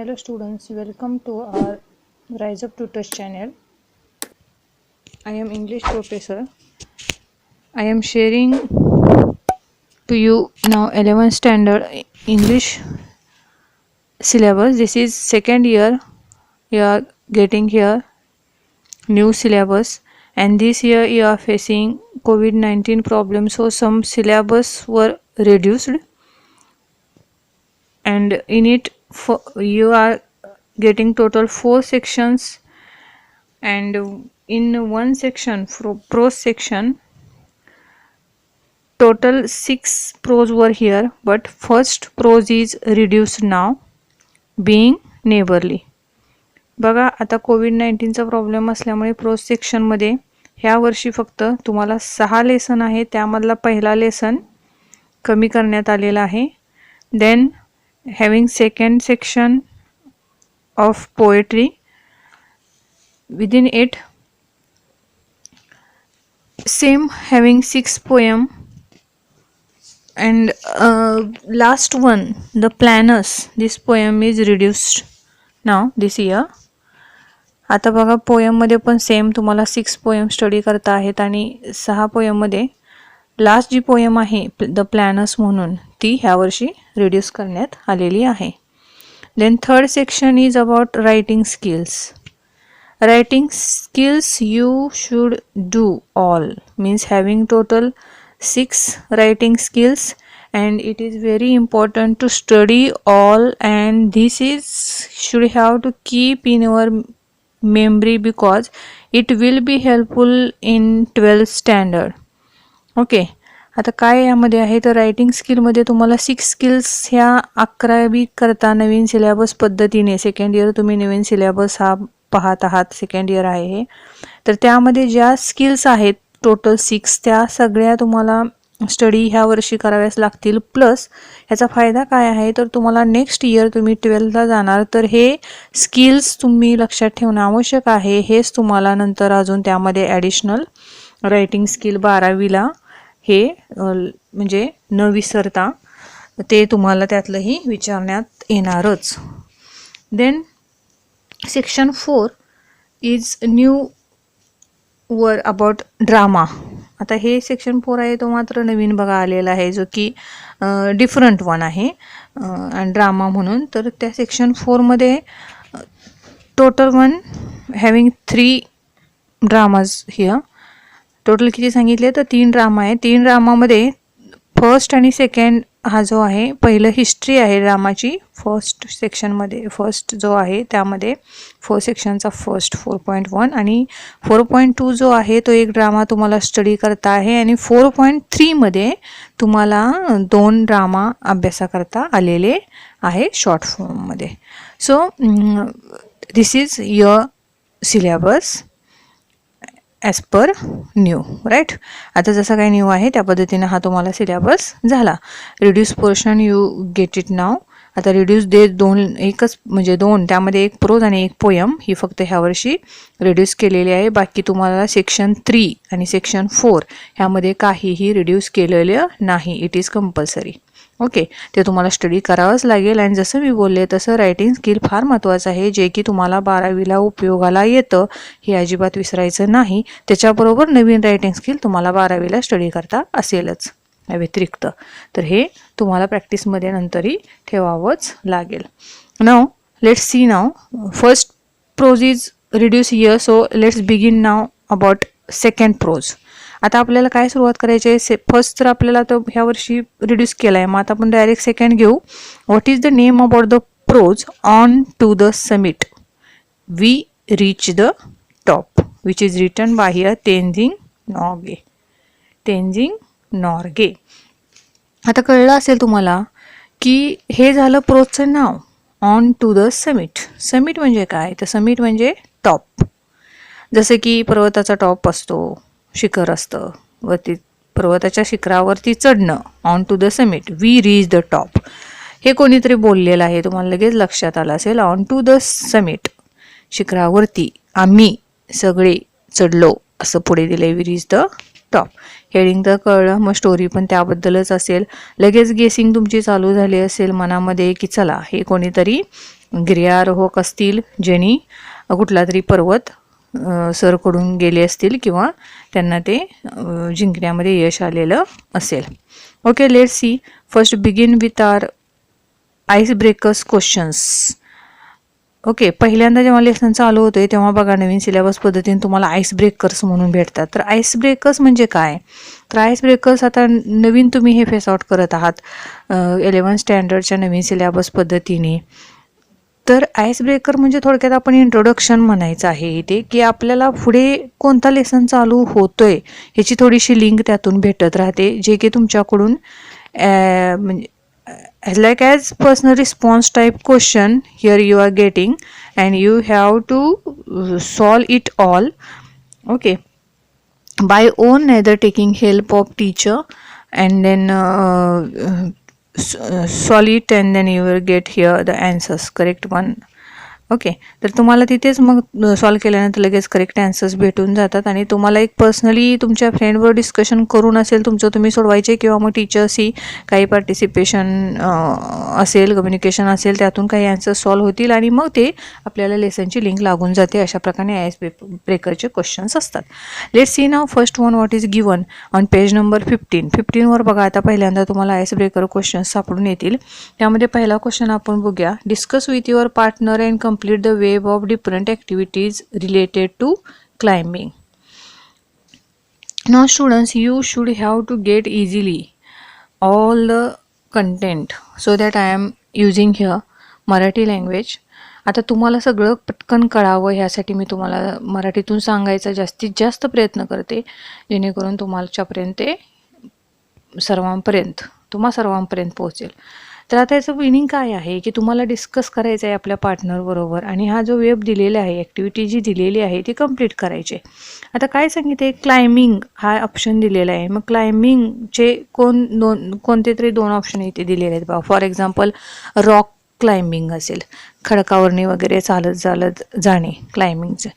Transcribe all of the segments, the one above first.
Hello students, welcome to our Rise Up Tutors channel. I am English professor. I am sharing to you now 11th standard English syllabus. This is second year you are getting here new syllabus, and this year you are facing COVID-19 problem, so some syllabus were reduced, and in it you are getting total 4 sections, and in one section, prose section, total 6 prose were here, but first prose is reduced now, being neighborly. बघा, आता कोविड-19चा problem असल्यामुळे pros सेक्शनमध्ये ह्या वर्षी फक्त तुम्हाला 6 lesson आहे, त्यामधला पहिला लेसन कमी करण्यात आलेला आहे. Then having second section of poetry, within it same having 6 poem, and last one, the planners, this poem is reduced now this year. आता बघा, पोएम मध्ये पण सेम तुम्हाला 6 पोएम स्टडी करता आहेत, आणि 6 पोएम मध्ये लास्ट जी पोएम आहे द प्लॅनर्स म्हणून, ती ह्या वर्षी रिड्यूस करण्यात आलेली आहे. Then third section is about writing skills. Writing skills you should do all, means having total 6 writing skills, and it is very important to study all, and this is should have to keep in our memory because it will be helpful in 12th standard. Okay, आता काय यामध्ये आहे तर writing स्किलमध्ये तुम्हाला 6 skills ह्या 11वी करता नवीन syllabus पद्धतीने, second year तुम्ही नवीन सिलेबस हा पाहत आहात, सेकंड इयर आहे हे, तर त्यामध्ये ज्या स्किल्स आहेत टोटल 6, त्या सगळ्या तुम्हाला स्टडी ह्या वर्षी कराव्यास लागतील. प्लस ह्याचा फायदा काय आहे तर तुम्हाला नेक्स्ट इयर तुम्ही 12thला जाणार, तर हे स्किल्स तुम्ही लक्षात ठेवणं आवश्यक आहे. हेच तुम्हाला नंतर अजून त्यामध्ये ॲडिशनल रायटिंग स्किल 12वीला हे म्हणजे न विसरता ते तुम्हाला त्यातलंही विचारण्यात येणारच. Then section 4 is new were about drama. आता हे सेक्शन 4 आहे तो मात्र नवीन बघा आलेला आहे, जो की डिफरंट वन आहे आणि ड्रामा म्हणून. तर त्या सेक्शन 4 मध्ये total one having 3 dramas here. Total किती सांगितले तर 3 ड्रामा आहे. 3 ड्रामामध्ये फर्स्ट आणि सेकंड हा जो आहे, पहिलं हिस्ट्री आहे ड्रामाची फर्स्ट सेक्शनमध्ये, फर्स्ट जो आहे त्यामध्ये फर्स्ट सेक्शनचा फर्स्ट 4.1 आणि 4.2 जो आहे तो एक ड्रामा तुम्हाला स्टडी करता आहे, आणि 4.3 मध्ये तुम्हाला 2 ड्रामा अभ्यासाकरता आलेले आहे शॉर्ट फॉर्ममध्ये. So this is your syllabus as per new, right. आता जसं काही न्यू आहे त्या पद्धतीने हा तुम्हाला सिलेबस झाला. Reduce portion you get it नाव. आता रिड्यूस दे एकच म्हणजे 2, त्यामध्ये एक प्रोज आणि एक पोयम ही फक्त ह्या वर्षी रिड्यूस केलेली आहे. बाकी तुम्हाला सेक्शन 3 आणि सेक्शन 4 ह्यामध्ये काहीही रिड्यूस केलेलं नाही. It is compulsory. ओके, ते तुम्हाला स्टडी करावंच लागेल. आणि जसं मी बोलले तसं रायटिंग स्किल फार महत्त्वाचं आहे, जे की तुम्हाला 12वीला उपयोगाला येतं, हे अजिबात विसरायचं नाही. त्याच्याबरोबर नवीन रायटिंग स्किल तुम्हाला 12वीला स्टडी करता असेलच या व्यतिरिक्त, तर हे तुम्हाला प्रॅक्टिसमध्ये नंतरही ठेवावंच लागेल. Now let's see now first prose is reduce here, so let's begin now about second prose. आता आपल्याला काय सुरुवात करायची आहे, फर्स्ट तर आपल्याला तर ह्या वर्षी रिड्यूस केला आहे, मग आता आपण डायरेक्ट सेकंड घेऊ. What is the name about the prose on to the summit we reach the top, which is written by here Tenzing Norgay. Tenzing Norgay. आता कळलं असेल तुम्हाला की हे झालं प्रोजचं नाव, on to the summit. Summit म्हणजे काय तर समिट म्हणजे टॉप. जसं की पर्वताचा टॉप असतो, शिखर असतं, वरती पर्वताच्या शिखरावरती चढणं, on to the summit we reach the top. हे कोणीतरी बोललेलं आहे, तुम्हाला लगेच लक्षात आलं असेल. ऑन टू द समिट, शिखरावरती आम्ही सगळे चढलो, असं पुढे दिलंय, we reach the top. Heading तर कळलं, मग स्टोरी पण त्याबद्दलच असेल. लगेच गेसिंग तुमची चालू झाली असेल मनामध्ये की चला हे कोणीतरी गिर्यारोहक असतील ज्यांनी कुठला तरी पर्वत सरकडून गेले असतील किंवा त्यांना ते जिंकण्यामध्ये यश आलेलं असेल. Okay, let's see. First begin with our ice breakers questions. Okay, पहिल्यांदा जेव्हा लेसन चालू होते तेव्हा बघा नवीन सिलेबस पद्धतीने तुम्हाला आईस ब्रेकर्स म्हणून भेटतात. तर आईस ब्रेकर्स म्हणजे काय? तर आईस ब्रेकर्स आता नवीन तुम्ही हे फेस आउट करत आहात 11th स्टँडर्डच्या नवीन सिलेबस पद्धतीने. तर आईस ब्रेकर म्हणजे थोडक्यात आपण इंट्रोडक्शन म्हणायचं आहे इथे, की आपल्याला पुढे कोणता लेसन चालू होतोय ह्याची थोडीशी लिंक त्यातून भेटत राहते, जे की तुमच्याकडून म्हणजे like as personal response type question here you are getting and you have to solve it all, okay, by own, neither taking help of teacher, and then solve it and then you will get here the answers, correct one. Okay, तर तुम्हाला तिथेच मग solve केल्यानंतर लगेच correct answers भेटून जातात आणि तुम्हाला एक पर्सनली तुमच्या फ्रेंडवर डिस्कशन करून असेल तुमचं तुम्ही सोडवायचे, किंवा मग टीचर्सही काही पार्टिसिपेशन असेल, कम्युनिकेशन असेल, त्यातून काही आन्सर्स सॉल्व होतील आणि मग ते आपल्याला लेसनची लिंक लागून जाते. अशा प्रकारे आयस ब्रेकरचे क्वेश्चन्स असतात. Let's see now first one what is given on page number 15वर बघा. आता पहिल्यांदा तुम्हाला आयस ब्रेकर क्वेश्चन्स सापडून येतील. त्यामध्ये पहिला क्वेश्चन आपण बघूया. Discuss with your partner and complete the wave of different activities related to climbing. Now students, you should have to get easily all the content, so that I am using here Marathi language. आता तुम्हाला सगळं पटकन कळावं ह्यासाठी मी तुम्हाला मराठीतून सांगायचा जास्तीत जास्त प्रयत्न करते, जेणेकरून तुमच्यापर्यंत ते तुम्हा सर्वांपर्यंत पोहोचेल. तर आता याचं मिनिंग काय आहे की तुम्हाला डिस्कस करायचं आहे आपल्या पार्टनरबरोबर आणि हा जो वेब दिलेला आहे, ॲक्टिव्हिटी जी दिलेली आहे ती कंप्लीट करायची. आता काय सांगितले, क्लाइम्बिंग हा ऑप्शन दिलेला आहे. मग क्लाइम्बिंगचे कोणते तरी दोन ऑप्शन इथे दिलेले आहेत बघा. फॉर एक्झाम्पल रॉक क्लाइम्बिंग असेल, खडकावरणी वगैरे चालत जाणे क्लाइम्बिंगचं.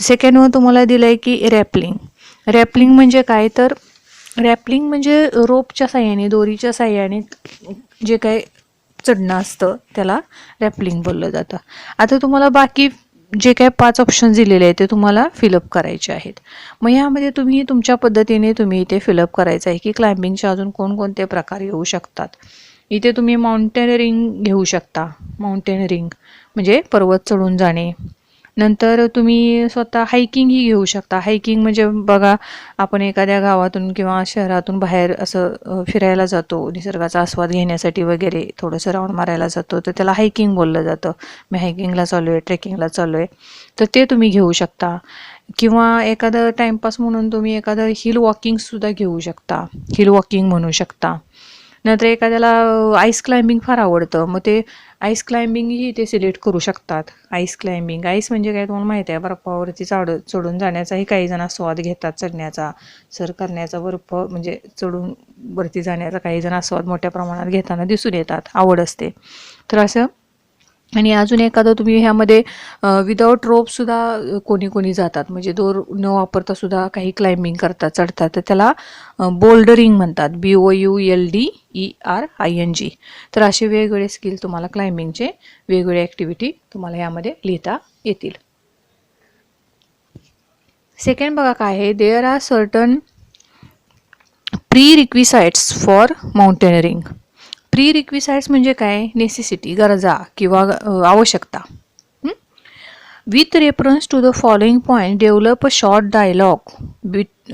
सेकंड वन तुम्हाला दिलं आहे की रॅपलिंग म्हणजे काय, तर रॅपलिंग म्हणजे रोपच्या साह्याने, दोरीच्या साह्याने जे काही चढणं असतं त्याला रॅपलिंग बोललं जातं. आता तुम्हाला बाकी जे काही 5 ऑप्शन्स दिलेले आहेत ते तुम्हाला फिलअप करायचे आहेत. मग यामध्ये तुम्ही तुमच्या पद्धतीने तुम्ही इथे फिलअप करायचं आहे की क्लाइम्बिंगचे अजून कोणकोणते प्रकार येऊ शकतात. इथे तुम्ही माउंटेनरिंग घेऊ शकता. माउंटेनरिंग म्हणजे पर्वत चढून जाणे. नंतर तुम्ही स्वतः हायकिंगही घेऊ शकता. हायकिंग म्हणजे बघा, आपण एखाद्या गावातून किंवा शहरातून बाहेर असं फिरायला जातो, निसर्गाचा आस्वाद घेण्यासाठी वगैरे थोडंसं राऊंड मारायला जातो, तर त्याला हायकिंग बोललं जातं. मी हायकिंगला चालू आहे, ट्रेकिंगला चालू आहे, तर ते तुम्ही घेऊ शकता. किंवा एखादं टाईमपास म्हणून तुम्ही एखादं हिल वॉकिंगसुद्धा घेऊ शकता, हिल वॉकिंग म्हणू शकता. नंतर एखाद्याला आईस क्लाइम्बिंग फार आवडतं, मग ते आईस क्लाइम्बिंगही ते सिलेक्ट करू शकतात. आईस म्हणजे काय तुम्हाला माहिती आहे, बर्फावरती चढून जाण्याचाही काही जण आस्वाद घेतात, चढण्याचा, सर करण्याचा, बर्फ म्हणजे चढून वरती जाण्याचा काही जण आस्वाद मोठ्या प्रमाणात घेताना दिसून येतात, आवड असते. तर असं. आणि अजून एखादं तुम्ही ह्यामध्ये विदाऊट रोपसुद्धा कोणी जातात, म्हणजे दोर न वापरता सुद्धा काही क्लाइम्बिंग करतात, चढतात, तर त्याला बोल्डरिंग म्हणतात, BOULDERING. तर असे वेगवेगळे स्किल तुम्हाला क्लाइम्बिंगचे वेगवेगळे ॲक्टिव्हिटी तुम्हाला यामध्ये लिहिता येतील. सेकंड बघा काय आहे, there are certain prerequisites for mountaineering. Prerequisites म्हणजे काय, नेसेसिटी, गरजा किंवा आवश्यकता. With reference to the following point develop a short dialogue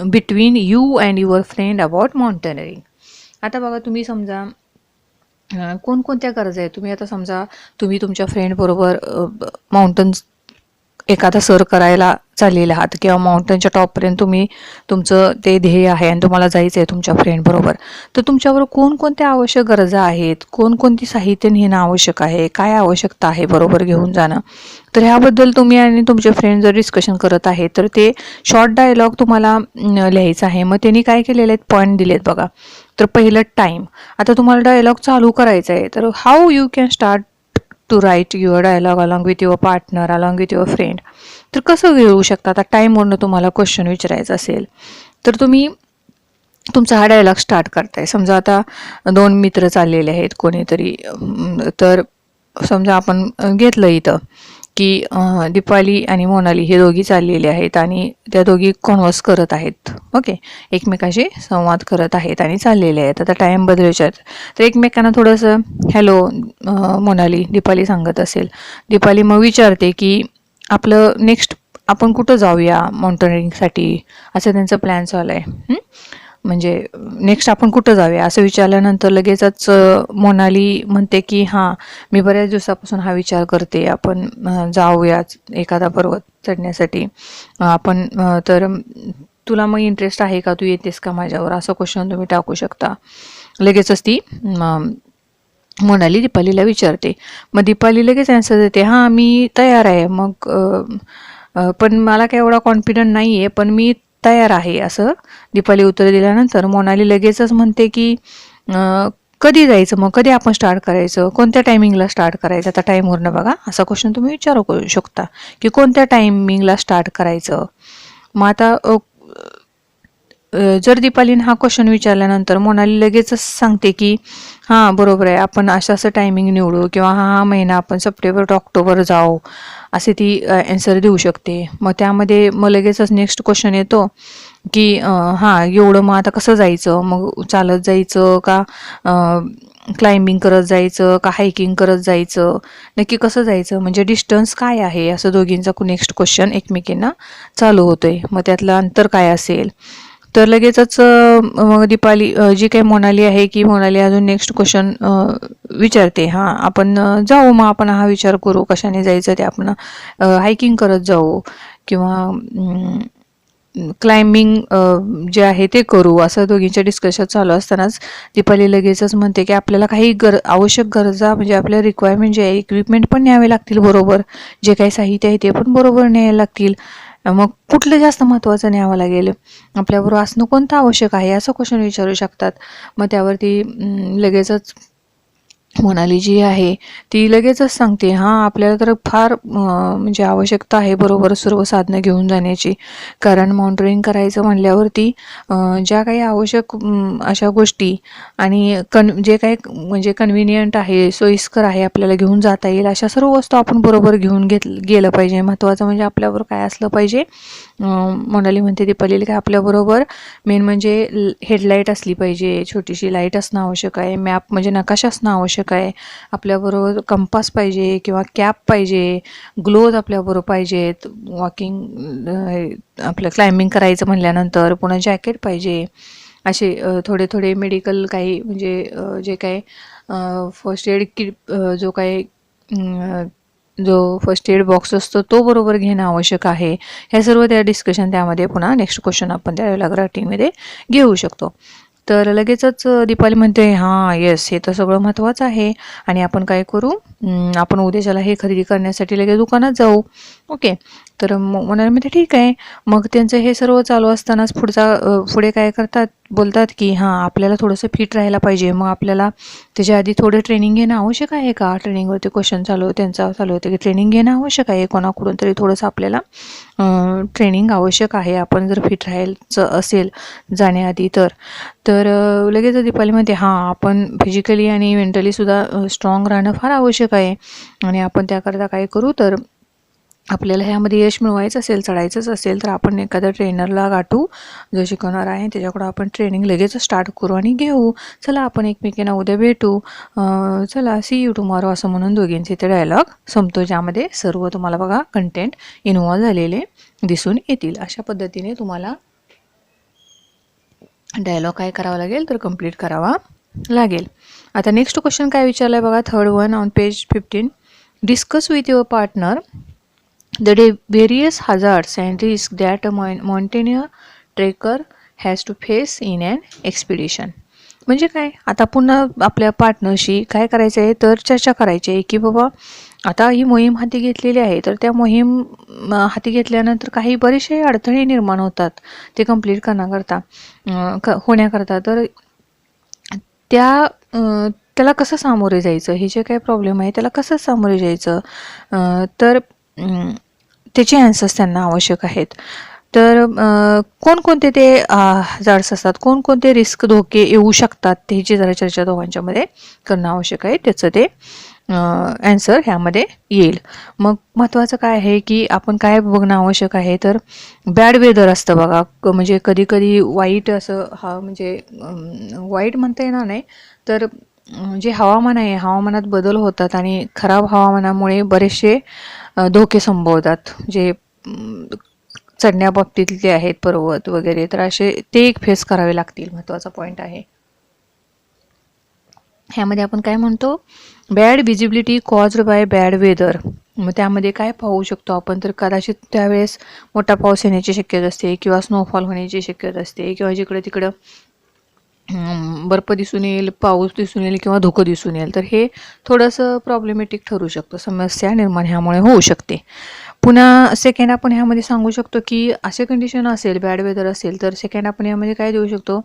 between you and your friend about mountaineering. आता बघा, तुम्ही समजा कोणकोणत्या गरजा आहेत. तुम्ही आता समजा तुम्ही तुमच्या फ्रेंडबरोबर माउंटन्स एखादा सर करायला चाललेला आहात किंवा माउंटनच्या टॉपपर्यंत तुमचं ते ध्येय आहे आणि तुम्हाला जायचं आहे तुमच्या फ्रेंडबरोबर. तर तुमच्याबरोबर कोणकोणत्या आवश्यक गरजा आहेत, कोणकोणती साहित्य नेणं आवश्यक आहे, काय आवश्यकता आहे बरोबर घेऊन जाणं. तर ह्याबद्दल तुम्ही आणि तुमचे फ्रेंड जर डिस्कशन करत आहे तर ते शॉर्ट डायलॉग तुम्हाला लिहायचं आहे. मग त्यांनी काय केलेले आहेत, पॉईंट दिलेत बघा. तर पहिलं टाईम. आता तुम्हाला डायलॉग चालू करायचा आहे, तर how you can start to write your dialogue along with your partner, along with your friend. तर कसं घेऊ शकता. आता टाईमवरनं तुम्हाला क्वेश्चन विचारायचा असेल तर तुम्ही तुमचा हा डायलॉग स्टार्ट करताय. समजा आता 2 मित्र चाललेले आहेत कोणीतरी, तर समजा आपण घेतलं इथं की दीपाली आणि मोनाली हे दोघी चाललेले आहेत आणि त्या दोघी कॉन्व्हर्स करत आहेत. ओके, एकमेकाशी संवाद करत आहेत आणि चाललेले आहेत. आता टाईम बदलायचे आहेत तर एकमेकांना थोडंसं हॅलो मोनाली दीपाली सांगत असेल. दीपाली मग विचारते की आपलं नेक्स्ट आपण कुठं जाऊया माउंटेनिंगसाठी, असं त्यांचं प्लॅन चालू आहे. म्हणजे नेक्स्ट आपण कुठं जाऊया असं विचारल्यानंतर लगेचच मोनाली म्हणते की हां, मी बऱ्याच दिवसापासून हा विचार करते, आपण जाऊयाच एखादा पर्वत चढण्यासाठी. आपण तर तुला मग इंटरेस्ट आहे का, तू येतेस का माझ्यावर, असं क्वेश्चन तुम्ही टाकू शकता. लगेचच ती मोनाली दीपालीला विचारते. मग दीपाली लगेच आन्सर देते, हां मी तयार आहे. मग पण मला काही एवढा कॉन्फिडंट नाही आहे, पण मी तयार आहे, असं दीपाली उत्तर दिल्यानंतर मोनाली लगेचच म्हणते की कधी जायचं, मग कधी आपण स्टार्ट करायचं, कोणत्या टायमिंगला स्टार्ट करायचं. आता टाईमवरनं बघा असा क्वेश्चन तुम्ही विचारू करू शकता की कोणत्या टायमिंगला स्टार्ट करायचं. मग आता जर दीपालीने हा क्वेश्चन विचारल्यानंतर मोनाली लगेचच सांगते की हां बरोबर आहे, आपण असं टायमिंग निवडू किंवा हा महिना आपण सप्टेंबर टू ऑक्टोबर जाऊ, असे ती ॲन्सर देऊ शकते. मग त्यामध्ये मग लगेचच नेक्स्ट क्वेश्चन येतो की हां एवढं मग आता कसं जायचं, मग चालत जायचं का क्लाइम्बिंग करत जायचं का हायकिंग करत जायचं, नक्की कसं जायचं, म्हणजे डिस्टन्स काय आहे, असं दोघींचा नेक्स्ट क्वेश्चन एकमेकींना चालू होतोय. मग त्यातलं अंतर काय असेल. तर लगेचच मग दीपाली जी काही मोनाली आहे की मोनाली अजून नेक्स्ट क्वेश्चन विचारते, हां आपण जाऊ, मग आपण हा विचार करू कशाने जायचं ते, आपण हायकिंग करत जाऊ किंवा क्लाइम्बिंग जे आहे ते करू, असं दोघींच्या डिस्कशन चालू असतानाच दीपाली लगेचच म्हणते की आपल्याला काही आवश्यक गरजा, म्हणजे आपल्या रिक्वायरमेंट जे आहे इक्विपमेंट पण न्यावे लागतील बरोबर, जे काही साहित्य आहे ते पण बरोबर न्यायला लागतील. मग कुठलं जास्त महत्त्वाचं न्यावं लागेल, आपल्याबरोबर असणं कोणतं आवश्यक आहे, असं क्वेश्चन विचारू शकतात. मग त्यावरती लगेचच मोनाली जी आहे ती लगेचच सांगते, हां आपल्याला तर फार म्हणजे आवश्यकता आहे बरोबर सर्व साधनं घेऊन जाण्याची, कारण माउंटेनिंग करायचं म्हणल्यावरती ज्या काही आवश्यक अशा गोष्टी आणि जे काही म्हणजे कन्व्हिनियंट आहे, सोयीस्कर आहे, आपल्याला घेऊन जाता येईल अशा सर्व वस्तू आपण बरोबर घेऊन गेलं पाहिजे. महत्त्वाचं म्हणजे आपल्याबरोबर काय असलं पाहिजे. मोनाली म्हणते दीपालीला काय आपल्याबरोबर मेन म्हणजे हेडलाईट असली पाहिजे, छोटीशी लाईट असणं आवश्यक आहे, मॅप म्हणजे नकाशा असणं आवश्यक आहे, आपल्याबरोबर कंपास पाहिजे किंवा कॅप पाहिजे, ग्लोव्ज आपल्याबरोबर पाहिजेत, वॉकिंग आपलं क्लाइम्बिंग करायचं म्हणल्यानंतर, पुन्हा जॅकेट पाहिजे, असे थोडे थोडे मेडिकल काही म्हणजे जे काही फर्स्ट एड किट जो फर्स्ट एड बॉक्स असतो तो बरोबर घेणं आवश्यक आहे. ह्या सर्व त्या डिस्कशन त्यामध्ये पुन्हा नेक्स्ट क्वेश्चन आपण त्या रायटिंगमध्ये घेऊ शकतो. तर लगेचच दीपाली म्हणते, हां येस हे तर सगळं महत्त्वाचं आहे आणि आपण काय करू, आपण उद्याच्याला हे खरेदी करण्यासाठी लगेच दुकानात जाऊ. ओके, तर म्हणाले म्हणते ठीक आहे. मग त्यांचं हे सर्व चालू असतानाच पुढे काय करतात, बोलतात की हां आपल्याला थोडंसं फिट राहायला पाहिजे, मग आपल्याला त्याच्या आधी थोडं ट्रेनिंग घेणं आवश्यक आहे का. ट्रेनिंगवरती क्वेश्चन त्यांचा चालू होतं की ट्रेनिंग घेणं आवश्यक आहे, कोणाकडून तरी थोडंसं आपल्याला ट्रेनिंग आवश्यक आहे, आपण जर फिट राहायचं असेल जाण्याआधी तर लगेच दीपाली म्हणते, हां आपण फिजिकली आणि मेंटली सुद्धा स्ट्रॉंग राहणं फार आवश्यक आहे आणि आपण त्याकरता काय करू, तर आपल्याला ह्यामध्ये यश मिळवायचं असेल, चढायचंच असेल तर आपण एखाद्या ट्रेनरला गाठू, जो शिकवणार आहे त्याच्याकडून आपण ट्रेनिंग लगेच स्टार्ट करू आणि घेऊ. चला आपण एकमेकींना उद्या भेटू, चला सी यू टुमॉरो, असं म्हणून दोघींचे ते डायलॉग संपतो, ज्यामध्ये सर्व तुम्हाला बघा कंटेंट इन्व्हॉल्व झालेले दिसून येतील. अशा पद्धतीने तुम्हाला डायलॉग काय करावा लागेल, तर कंप्लीट करावा लागेल. आता नेक्स्ट क्वेश्चन काय विचारलं आहे बघा, third one on page 15. Discuss with your partner the various hazards and risks that a mountaineer trekker has to face in an expedition. म्हणजे काय, आता पुन्हा आपल्या पार्टनरशी काय करायचं आहे, तर चर्चा करायची आहे की बाबा आता ही मोहीम हाती घेतलेली आहे, तर त्या मोहीम हाती घेतल्यानंतर काही बरेचसे अडथळे निर्माण होतात ते कंप्लीट होण्याकरता, तर त्याला कसं सामोरे जायचं, हे जे काही प्रॉब्लेम आहे त्याला कसं सामोरे जायचं, तर त्याचे आन्सर्स त्यांना आवश्यक आहेत. तर कोणकोणते ते हजार्ड्स असतात, कोणकोणते रिस्क धोके येऊ शकतात, त्याची जरा चर्चा दोघांच्यामध्ये करणं आवश्यक आहे, त्याचं ते ॲन्सर ह्यामध्ये येईल. मग महत्त्वाचं काय आहे की आपण काय बघणं आवश्यक आहे, तर बॅड वेदर असतं बघा, म्हणजे कधी कधी वाईट असं म्हणजे वाईट म्हणता येणार नाही, तर जे हवामान आहे, हवामानात बदल होतात आणि खराब हवामानामुळे बरेचसे धोके संभवतात, जे चढण्याबाबतीतले आहेत पर्वत वगैरे, तर असे ते एक फेस करावे लागतील. महत्त्वाचा पॉईंट आहे. ह्यामध्ये आपण काय म्हणतो, bad visibility caused by bad weather. मग त्यामध्ये काय पाहू शकतो आपण, तर कदाचित त्यावेळेस मोठा पाऊस येण्याची शक्यता असते किंवा स्नोफॉल होण्याची शक्यता असते, किंवा जिकडे तिकडं बर्फ दिसून येईल, पाऊस दिसून येईल किंवा धुकं दिसून येईल. तर हे थोडंसं प्रॉब्लेमॅटिक ठरू शकतं, समस्या निर्माण ह्यामुळे होऊ शकते. पुन्हा सेकंड आपण ह्यामध्ये सांगू शकतो की असे कंडिशन असेल, बॅड वेदर असेल, तर सेकंड आपण यामध्ये काय देऊ शकतो,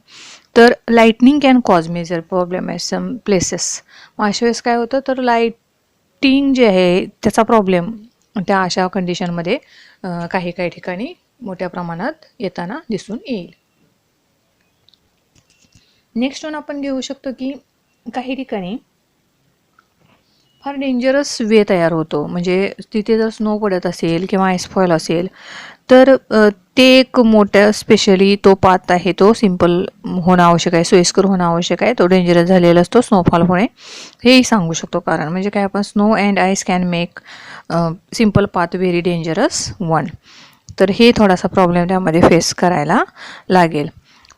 तर lightning can cause major problem at some places. मग अशा वेळेस काय होतं, तर लाईटिंग जे आहे त्याचा प्रॉब्लेम त्या अशा कंडिशनमध्ये काही काही ठिकाणी मोठ्या प्रमाणात येताना दिसून येईल. नेक्स्ट वन आपण घेऊ शकतो की काही ठिकाणी फार डेंजरस वे तयार होतो, म्हणजे तिथे जर स्नो पडत असेल किंवा आईसफॉल असेल, तर ते एक मोठ्या स्पेशली तो पाथ आहे तो सिम्पल होणं आवश्यक आहे, सोयीस्कर होणं आवश्यक आहे. तो डेंजरस झालेला असतो स्नोफॉल होणे, हेही सांगू शकतो. कारण म्हणजे काय, आपण snow and ice can make simple path very dangerous one. तर हे थोडासा प्रॉब्लेम त्यामध्ये फेस करायला लागेल.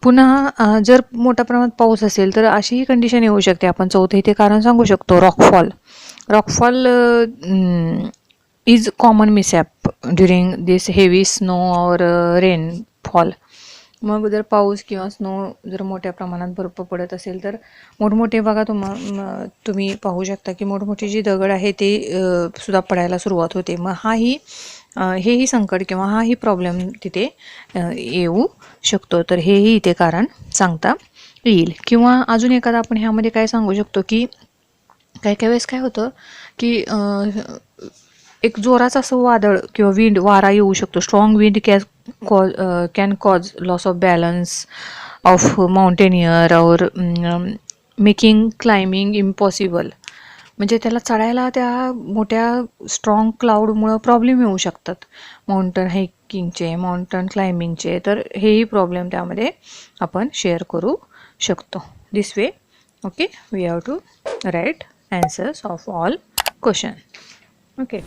पुन्हा जर मोठ्या प्रमाणात पाऊस असेल तर अशीही कंडिशन येऊ शकते. आपण चौथं इथे कारण सांगू शकतो, rockfall. Rockfall is common mishap during this heavy snow और रेनफॉल. मग जर पाऊस किंवा स्नो जर मोठ्या प्रमाणात बर्फ पडत असेल, तर मोठमोठे बघा तुम्ही पाहू शकता की मोठमोठी जी दगड आहे ते सुद्धा पडायला सुरुवात होते. मग हेही संकट किंवा हाही प्रॉब्लेम तिथे येऊ शकतो. तर हेही इथे कारण सांगता येईल. किंवा अजून एखादा आपण ह्यामध्ये काय सांगू शकतो की काही काही वेळेस काय होतं की एक जोराचं असं वादळ किंवा वारा येऊ शकतो. Strong wind can cause loss of balance of mountaineer और मेकिंग क्लाइम्बिंग इम्पॉसिबल. म्हणजे त्याला चढायला त्या मोठ्या स्ट्रॉंग क्लाउडमुळं प्रॉब्लेम येऊ शकतात, माउंटन हायकिंगचे, माउंटन क्लाइम्बिंगचे. तर हेही प्रॉब्लेम त्यामध्ये आपण शेअर करू शकतो. This way okay we have to write answers of all question. Okay.